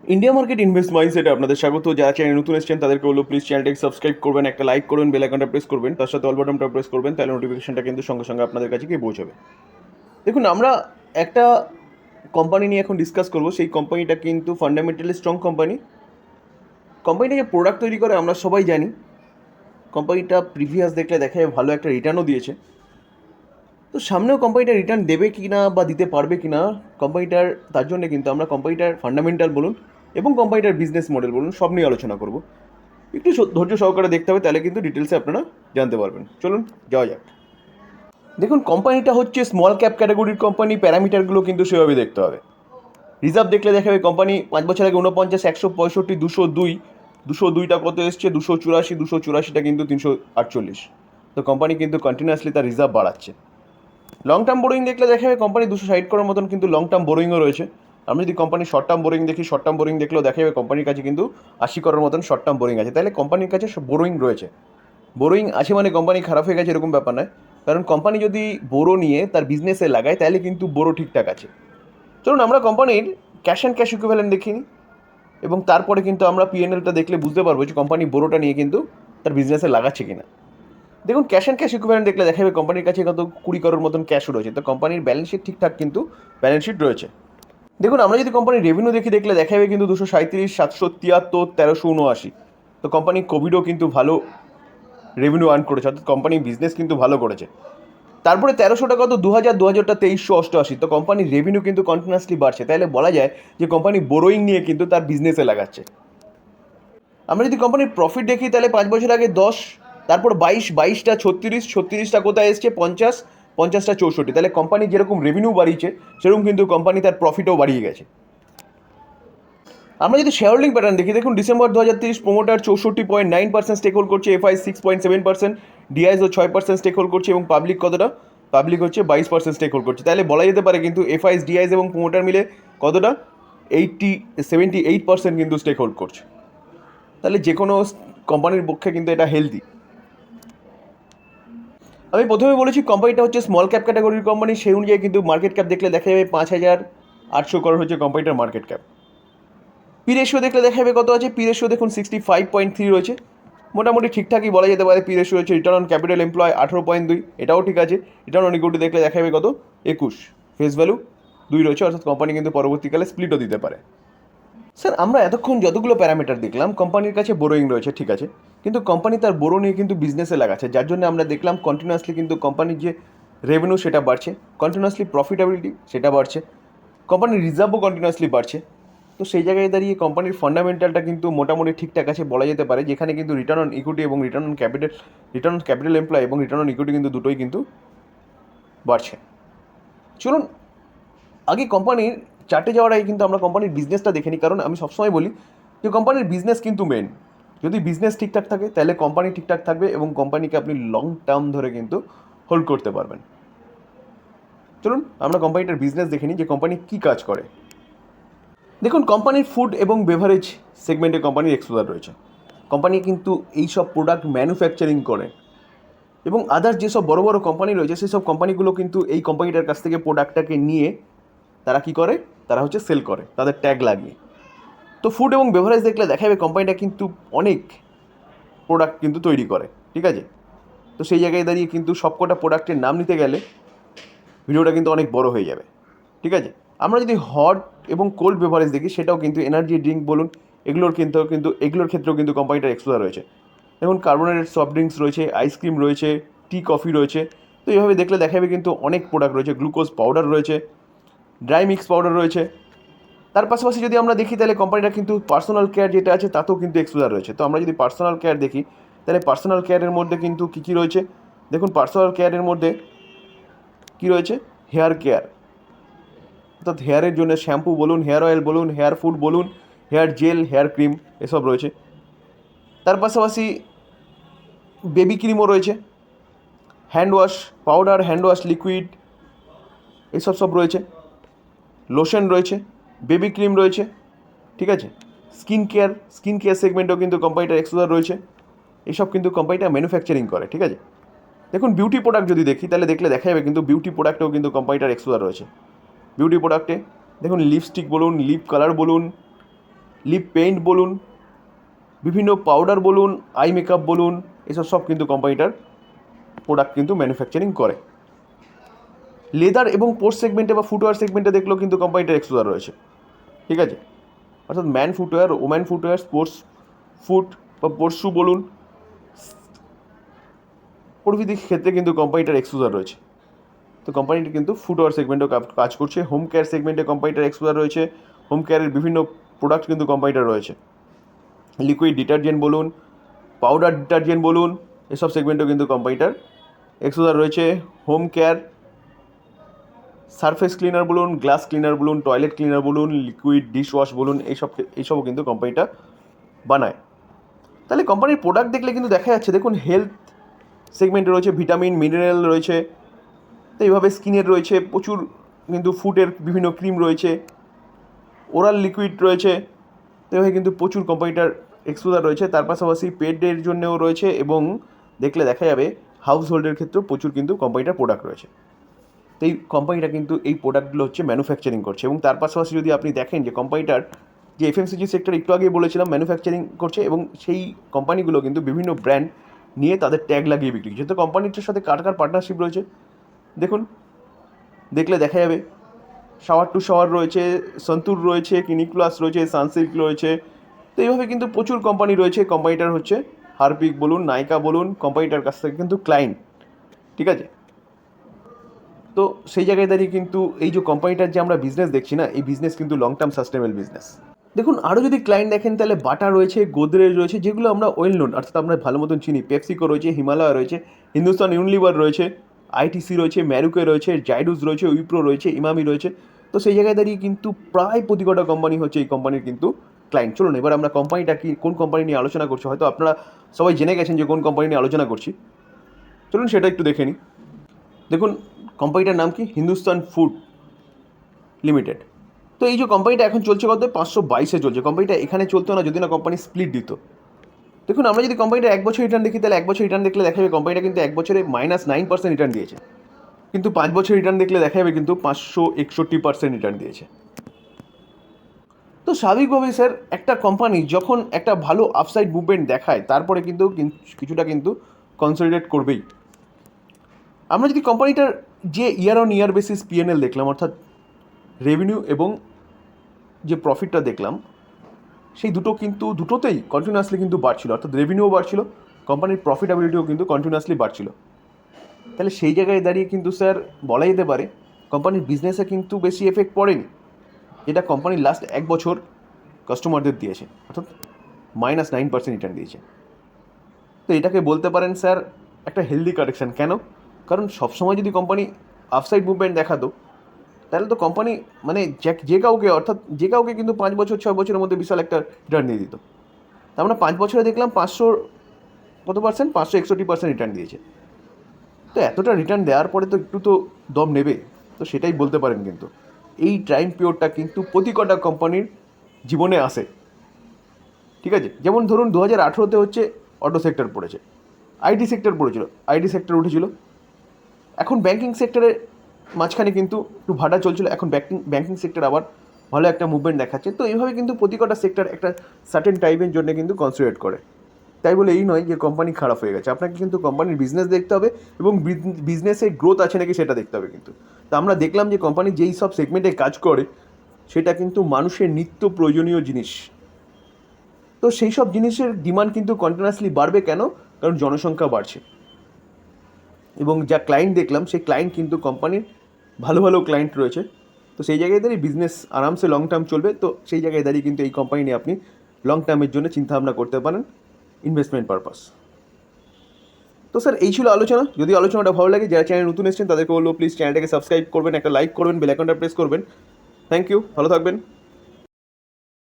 India market invest মাইন্ডসেটে আপনাদের স্বাগত। যারা চ্যানেল নতুন এসেছেন তাদেরকে বললো প্লিজ চ্যানেলটাকে সাবস্ক্রাইব করবেন, একটা লাইক করবেন, বেল আইকনটা প্রেস করবেন, তার সাথে অল বাটনটা প্রেস করবেন, তাহলে নোটিফিকেশনটা কিন্তু সঙ্গে সঙ্গে আপনাদের কাছে গিয়ে পৌঁছবে। দেখুন, আমরা একটা কোম্পানি নিয়ে এখন ডিসকাস করবো। সেই কোম্পানিটা কিন্তু ফান্ডামেন্টালি স্ট্রং কোম্পানি। কোম্পানিটা যে প্রোডাক্ট তৈরি করে আমরা সবাই জানি। কোম্পানিটা প্রিভিয়াস দেখলে দেখা যায় ভালো একটা রিটার্নও দিয়েছে। তো সামনেও কোম্পানিটা রিটার্ন দেবে কি না বা দিতে পারবে কি না কোম্পানিটার, তার জন্য কিন্তু আমরা কোম্পানিটার ফান্ডামেন্টাল বলুন এবং কোম্পানিটার বিজনেস মডেল বলুন সব নিয়ে আলোচনা করব। একটু ধৈর্য সহকারে দেখতে হবে, তাহলে কিন্তু ডিটেলসে আপনারা জানতে পারবেন। চলুন যাওয়া যাক। দেখুন, কোম্পানিটা হচ্ছে স্মল ক্যাপ ক্যাটাগরির কোম্পানি। প্যারামিটারগুলো কিন্তু সেভাবে দেখতে হবে। রিজার্ভ দেখলে দেখা যাবে কোম্পানি 5 বছর আগে 49, 165, 202, 202টা কত এসছে 284, 284টা কিন্তু 348। তো কোম্পানি কিন্তু কন্টিনিউয়াসলি তার রিজার্ভ বাড়াচ্ছে। লং টার্ম বোরোয়িং দেখলে দেখা যাবে কোম্পানি 260 করার মতন কিন্তু লং টার্ম বোরোয়িংও রয়েছে। আমি যদি কোম্পানির শর্ট টার্ম বোরিং দেখি, শর্ট টার্ম বোরিং দেখলেও দেখা যাবে কোম্পানির কাছে কিন্তু 80 করার মতন শর্ট টার্ম বোরিং আছে। তাহলে কোম্পানির কাছে বোরোয়িং রয়েছে। বোরোয়িং আছে মানে কোম্পানি খারাপ হয়ে গেছে এরকম ব্যাপার নয়। কারণ কোম্পানি যদি বোরো নিয়ে তার বিজনেসে লাগায় তাহলে কিন্তু বোরো ঠিকঠাক আছে। চলুন আমরা কোম্পানির ক্যাশ অ্যান্ড ক্যাশ ইকুইভ্যালেন্ট দেখিনি, এবং তারপরে কিন্তু আমরা পিএনএলটা দেখলে বুঝতে পারবো যে কোম্পানি বোরোটা নিয়ে কিন্তু তার বিজনেসে লাগাচ্ছে কিনা। দেখুন, ক্যাশ অ্যান্ড ক্যাশ ইকুইভ্যালেন্ট দেখলে দেখা যাবে কোম্পানির কাছে কত 20 করোড় মতন ক্যাশ রয়েছে। তো কোম্পানির ব্যালেন্স শিট ঠিকঠাক কিন্তু ব্যালেন্স শিট রয়েছে। দেখুন, আমরা যদি কোম্পানির রেভিনিউ দেখলে দেখা যাবে কিন্তু 237, 773, 1379। তো কোম্পানি কোভিডও কিন্তু ভালো রেভিনিউ আর্ন করেছে, অর্থাৎ কোম্পানি বিজনেস কিন্তু ভালো করেছে। তারপরে 1300টা কত 2000, 2000টা 2388। তো কোম্পানির রেভিনিউ কিন্তু কন্টিনিউয়াসলি বাড়ছে। তাহলে বলা যায় যে কোম্পানি বোরোয়িং নিয়ে কিন্তু তার বিজনেসে লাগাচ্ছে। আমরা যদি কোম্পানির প্রফিট দেখি তাহলে 5 বছর আগে 10, তারপর 22, 22টা 36, 36টা কোথায় এসছে 50, 50টা 64। তাহলে কোম্পানি যেরকম রেভিনিউ বাড়িয়েছে সেরকম কিন্তু কোম্পানি তার প্রফিটও বাড়িয়ে গেছে। আমরা যদি শেয়ার হোল্ডিং প্যাটার্ন দেখি, দেখুন ডিসেম্বর 2030 প্রোমোটার 64.9% স্টেক হোল্ড করছে, এফআই 6.7%, ডিআইএসও 6% স্টেক হোল্ড করছে, এবং পাবলিক কতটা, পাবলিক হচ্ছে 22% স্টেক হোল্ড করছে। তাহলে বলা যেতে পারে কিন্তু এফআইএস, ডিআইএস এবং প্রোমোটার মিলে কতটা 78% কিন্তু স্টেক হোল্ড করছে। তাহলে যে কোনো কোম্পানির পক্ষে কিন্তু এটা হেলদি। আমি প্রথমে বলেছি কোম্পানিটা হচ্ছে স্মল ক্যাপ ক্যাটাগরির কোম্পানি, সেই অনুযায়ী কিন্তু মার্কেট ক্যাপ দেখলে দেখা যাবে 5800 করোড় হচ্ছে কোম্পানিটার মার্কেট ক্যাপ। পি রেশিও দেখলে দেখা যাবে কত আছে, পি রেশিও দেখুন 65.3 রয়েছে, মোটামুটি ঠিকঠাকই বলা যেতে পারে। পি রেশিও হচ্ছে। রিটার্ন অন ক্যাপিটাল এমপ্লয় 18.2, এটাও ঠিক আছে। রিটার্ন অন ইকুইটি দেখলে দেখা যাবে কত 21, ফেস ভ্যালু 2 রয়েছে, অর্থাৎ কোম্পানি কিন্তু পরবর্তীকালে স্প্লিটও দিতে পারে। স্যার, আমরা এতক্ষণ যতগুলো প্যারামিটার দেখলাম, কোম্পানির কাছে বোরোয়িং রয়েছে, ঠিক আছে, কিন্তু কোম্পানি তার বোরো নিয়ে কিন্তু বিজনেসে লাগাচ্ছে, যার জন্য আমরা দেখলাম কন্টিনিউয়াসলি কিন্তু কোম্পানির যে রেভিনিউ সেটা বাড়ছে, কন্টিনিউয়াসলি প্রফিটেবিলিটি সেটা বাড়ছে, কোম্পানির রিজার্ভও কন্টিনিউয়াসলি বাড়ছে। তো সেই জায়গায় দাঁড়িয়ে কোম্পানির ফান্ডামেন্টালটা কিন্তু মোটামুটি ঠিকঠাক আছে বলা যেতে পারে, যেখানে কিন্তু রিটার্ন অন ইকুইটি এবং রিটার্ন অন ক্যাপিটাল এমপ্লয় এবং রিটার্ন অন ইকুইটি কিন্তু দুটোই কিন্তু বাড়ছে। চলুন আগে কোম্পানির চার্টে যাওয়ার আগে কিন্তু আমরা কোম্পানির বিজনেসটা দেখে নিই, কারণ আমি সবসময় বলি যে কোম্পানির বিজনেস কিন্তু মেন। যদি বিজনেস ঠিকঠাক থাকে তাহলে কোম্পানি ঠিকঠাক থাকবে, এবং কোম্পানিকে আপনি লং টার্ম ধরে কিন্তু হোল্ড করতে পারবেন। চলুন আমরা কোম্পানিটার বিজনেস দেখে নিই যে কোম্পানি কী কাজ করে। দেখুন, কোম্পানির ফুড এবং বেভারেজ সেগমেন্টে কোম্পানির এক্সপোজার রয়েছে। কোম্পানি কিন্তু এইসব প্রোডাক্ট ম্যানুফ্যাকচারিং করে, এবং আদার্স যেসব বড় বড় কোম্পানি রয়েছে সেই সব কোম্পানিগুলো কিন্তু এই কোম্পানিটার কাছ থেকে প্রোডাক্টটাকে নিয়ে তারা কী করে, তারা হচ্ছে সেল করে তাদের ট্যাগ লাগিয়ে। তো ফুড এবং বেভারেজ দেখলে দেখা যাবে কোম্পানিটা কিন্তু অনেক প্রোডাক্ট কিন্তু তৈরি করে, ঠিক আছে। তো সেই জায়গায় দাঁড়িয়ে কিন্তু সবকটা প্রোডাক্টের নাম নিতে গেলে ভিডিওটা কিন্তু অনেক বড় হয়ে যাবে, ঠিক আছে। আমরা যদি হট এবং কোল্ড বেভারেজ দেখি, সেটাও কিন্তু এনার্জি ড্রিঙ্ক বলুন, এগুলোর ক্ষেত্রেও কিন্তু কোম্পানিটার এক্সপোজার রয়েছে। দেখুন, কার্বোনেটেড সফট ড্রিঙ্কস রয়েছে, আইসক্রিম রয়েছে, টি কফি রয়েছে। তো এইভাবে দেখলে দেখা যাবে কিন্তু অনেক প্রোডাক্ট রয়েছে, গ্লুকোজ পাউডার রয়েছে, ড্রাই মিক্স পাউডার রয়েছে। তার পাশাপাশি যদি আমরা দেখি তাহলে কোম্পানিটা কিন্তু পার্সোনাল কেয়ার যেটা আছে তাতেও কিন্তু এক্সপোজার রয়েছে। তো আমরা যদি পার্সোনাল কেয়ার দেখি তাহলে পার্সোনাল কেয়ারের মধ্যে কিন্তু কী কী রয়েছে, দেখুন পার্সোনাল কেয়ারের মধ্যে কী রয়েছে, হেয়ার কেয়ার, অর্থাৎ হেয়ারের জন্য শ্যাম্পু বলুন, হেয়ার অয়েল বলুন, হেয়ার ফুড বলুন, হেয়ার জেল, হেয়ার ক্রিম, এসব রয়েছে। তার পাশাপাশি বেবি ক্রিমও রয়েছে, hand wash powder, hand wash liquid, এসব সব রয়েছে, লোশন রয়েছে, বেবি ক্রিম রয়েছে, ঠিক আছে। স্কিন কেয়ার সেগমেন্টেও কিন্তু কোম্পানিটার এক্সপোজার রয়েছে। এইসব কিন্তু কোম্পানিটা ম্যানুফ্যাকচারিং করে, ঠিক আছে। দেখুন, বিউটি প্রোডাক্ট যদি দেখি তাহলে দেখলে দেখা যাবে কিন্তু বিউটি প্রোডাক্টেও কিন্তু কোম্পানিটার এক্সপোজার রয়েছে। বিউটি প্রোডাক্টে দেখুন লিপস্টিক বলুন, লিপ কালার বলুন, লিপ পেইন্ট বলুন, বিভিন্ন পাউডার বলুন, আই মেকআপ বলুন, এসব সব কিন্তু কোম্পানিটার প্রোডাক্ট কিন্তু ম্যানুফ্যাকচারিং করে। লেদার এবং পোর্টস সেগমেন্টে বা ফুটওয়্যার সেগমেন্টে দেখলেও কিন্তু কোম্পানিটার এক্সপোজার রয়েছে, ঠিক আছে। অর্থাৎ man footwear, woman footwear, sports foot বা স্পোর্টস শু বলুন, প্রভৃতি ক্ষেত্রে কিন্তু কোম্পানিটার এক্সপোজার রয়েছে। তো কোম্পানিটি কিন্তু ফুটওয়্যার সেগমেন্টেও কাজ করছে। হোম কেয়ার সেগমেন্টে কোম্পানিটার এক্সপোজার রয়েছে। হোম কেয়ারের বিভিন্ন প্রোডাক্ট কিন্তু কোম্পানিটার রয়েছে। লিকুইড ডিটারজেন্ট বলুন, পাউডার ডিটারজেন্ট বলুন, এসব সেগমেন্টেও কিন্তু কোম্পানিটার এক্সপোজার রয়েছে। হোম কেয়ার, সারফেস ক্লিনার বলুন, গ্লাস ক্লিনার বলুন, টয়লেট ক্লিনার বলুন, লিকুইড ডিশওয়াশ বলুন, এইসবও কিন্তু কোম্পানিটা বানায়। তাহলে কোম্পানির প্রোডাক্ট দেখলে কিন্তু দেখা যাচ্ছে, দেখুন হেলথ সেগমেন্টে রয়েছে ভিটামিন, মিনারেল রয়েছে, তো এইভাবে স্কিনের রয়েছে প্রচুর, কিন্তু ফুডের বিভিন্ন ক্রিম রয়েছে, ওরাল লিকুইড রয়েছে, তো এইভাবে কিন্তু প্রচুর কোম্পানিটার এক্সপোজার রয়েছে। তার পাশাপাশি পেটের জন্যও রয়েছে, এবং দেখলে দেখা যাবে হাউস হোল্ডের ক্ষেত্রেও প্রচুর কিন্তু কোম্পানিটার প্রোডাক্ট রয়েছে। তো এই কোম্পানিটা কিন্তু এই প্রোডাক্টগুলো হচ্ছে ম্যানুফ্যাকচারিং করছে। এবং তার পাশাপাশি যদি আপনি দেখেন যে কোম্পানিটার যে এফএমসিজি সেক্টর একটু আগেই বলেছিলাম ম্যানুফ্যাকচারিং করছে, এবং সেই কোম্পানিগুলো কিন্তু বিভিন্ন ব্র্যান্ড নিয়ে তাদের ট্যাগ লাগিয়ে বিক্রি করছে। তো কোম্পানিটার সাথে কার কার পার্টনারশিপ রয়েছে দেখুন, দেখলে দেখা যাবে শাওয়ার টু শাওয়ার রয়েছে, সন্তুর রয়েছে, ক্লিনিক প্লাস রয়েছে, সানসিল্ক রয়েছে, তো এইভাবে কিন্তু প্রচুর কোম্পানি রয়েছে। কোম্পানিটার হচ্ছে হারপিক বলুন, নাইকা বলুন, কোম্পানিটার কাছ থেকে কিন্তু ক্লায়েন্ট, ঠিক আছে। তো সেই জায়গায় দাঁড়িয়ে কিন্তু এই যে কোম্পানিটার যে আমরা বিজনেস দেখছি না, এই বিজনেস কিন্তু লং টার্ম সাস্টেনেবল বিজনেস। দেখুন আরও যদি ক্লায়েন্ট দেখেন তাহলে বাটা রয়েছে, গোদরেজ রয়েছে, যেগুলো আমরা ওয়েল নোন, অর্থাৎ আমরা ভালো মতন চিনি। পেপসিকো রয়েছে, হিমালয় রয়েছে, হিন্দুস্তান ইউনিলিভার রয়েছে, আইটিসি রয়েছে, ম্যারুকে রয়েছে, জাইডুস রয়েছে, উইপ্রো রয়েছে, ইমামি রয়েছে। তো সেই জায়গায় দাঁড়িয়ে কিন্তু প্রায় প্রতি কটা কোম্পানি হচ্ছে এই কোম্পানির কিন্তু ক্লায়েন্ট। চলুন এবার আমরা কোম্পানিটা কি, কোন কোম্পানি নিয়ে আলোচনা করছি, হয়তো আপনারা সবাই জেনে গেছেন যে কোন কোম্পানি নিয়ে আলোচনা করছি, চলুন সেটা একটু দেখে নিই। দেখুন কোম্পানিটার নাম কি, হিন্দুস্তান ফুড লিমিটেড। তো এই যে কোম্পানিটা এখন চলছে কত, 522-এ চলছে। কোম্পানিটা এখানে চলতো না যদি না কোম্পানি স্প্লিট দিত। দেখুন আমরা যদি কোম্পানিটা এক বছর রিটার্ন দেখি, তাহলে এক বছর রিটার্ন দেখলে দেখা যাবে কোম্পানিটা কিন্তু এক বছরে -9% রিটার্ন দিয়েছে, কিন্তু 5 বছর রিটার্ন দেখলে দেখা যাবে কিন্তু 561% রিটার্ন দিয়েছে। তো স্বাভাবিকভাবেই স্যার একটা কোম্পানি যখন একটা ভালো আপসাইড মুভমেন্ট দেখায়, তারপরে কিন্তু কিছুটা কিন্তু কনসলিডেট করবেই। আমরা যদি কোম্পানিটার যে year on year basis P&L দেখলাম, অর্থাৎ রেভিনিউ এবং যে প্রফিটটা দেখলাম, সেই দুটোতেই কন্টিনিউয়াসলি কিন্তু বাড়ছিল, অর্থাৎ রেভিনিউও বাড়ছিল, কোম্পানির প্রফিটেবিলিটিও কিন্তু কন্টিনিউয়াসলি বাড়ছিল। তাহলে সেই জায়গায় দাঁড়িয়ে কিন্তু স্যার বলা যেতে পারে কোম্পানির বিজনেসে কিন্তু বেশি এফেক্ট পড়েনি, যেটা কোম্পানির লাস্ট এক বছর কাস্টমারদের দিয়েছে, অর্থাৎ -9% রিটার্ন দিয়েছে। তো এটাকে বলতে পারেন স্যার একটা হেলদি কারেকশান। কেন? কারণ সবসময় যদি কোম্পানি আপসাইড মুভমেন্ট দেখাতো, তাহলে তো কোম্পানি মানে যে কাউকে, অর্থাৎ যে কাউকে কিন্তু 5 বছর 6 বছরের মধ্যে বিশাল একটা রিটার্ন দিয়ে দিত। তা আমরা 5 বছরে দেখলাম 561% রিটার্ন দিয়েছে। তো এতটা রিটার্ন দেওয়ার পরে তো একটু তো দম নেবে, তো সেটাই বলতে পারেন। কিন্তু এই টাইম পিরিয়ডটা কিন্তু প্রতি কটা কোম্পানির জীবনে আসে, ঠিক আছে। যেমন ধরুন 2018-তে হচ্ছে অটো সেক্টর পড়েছে, আইটি সেক্টর পড়েছিল, আইটি সেক্টর উঠেছিল। এখন ব্যাঙ্কিং সেক্টরে মাঝখানে কিন্তু একটু ভাটা চলছিল, এখন ব্যাঙ্কিং সেক্টর আবার ভালো একটা মুভমেন্ট দেখাচ্ছে। তো এইভাবে কিন্তু প্রতি কটা সেক্টর একটা সার্টেন টাইমের জন্য কিন্তু কনসিডার করে। তাই বলে এই নয় যে কোম্পানি খারাপ হয়ে গেছে, আপনাকে কিন্তু কোম্পানির বিজনেস দেখতে হবে এবং বিজনেসে গ্রোথ আছে নাকি সেটা দেখতে হবে। কিন্তু তা আমরা দেখলাম যে কোম্পানি যেই সব সেগমেন্টে কাজ করে সেটা কিন্তু মানুষের নিত্য প্রয়োজনীয় জিনিস। তো সেই সব জিনিসের ডিমান্ড কিন্তু কন্টিনিউয়াসলি বাড়বে। কেন? কারণ জনসংখ্যা বাড়ছে, এবং যা ক্লায়েন্ট দেখলাম সেই ক্লায়েন্ট কিন্তু কোম্পানির ভালো ভালো ক্লায়েন্ট রয়েছে। তো সেই জায়গায় দাঁড়িয়ে বিজনেস আরামসে লং টার্ম চলবে। তো সেই জায়গায় দাঁড়িয়ে কিন্তু এই কোম্পানি নিয়ে আপনি লং টার্মের জন্য চিন্তাভাবনা করতে পারেন, ইনভেস্টমেন্ট পারপাস। তো স্যার এই ছিল আলোচনা। যদি আলোচনাটা ভালো লাগে, যারা চ্যানেল নতুন এসেছেন তাদেরকে বলবো প্লিজ চ্যানেলটাকে সাবস্ক্রাইব করবেন, একটা লাইক করবেন, বেল আইকনটা প্রেস করবেন। থ্যাংক ইউ, ভালো থাকবেন।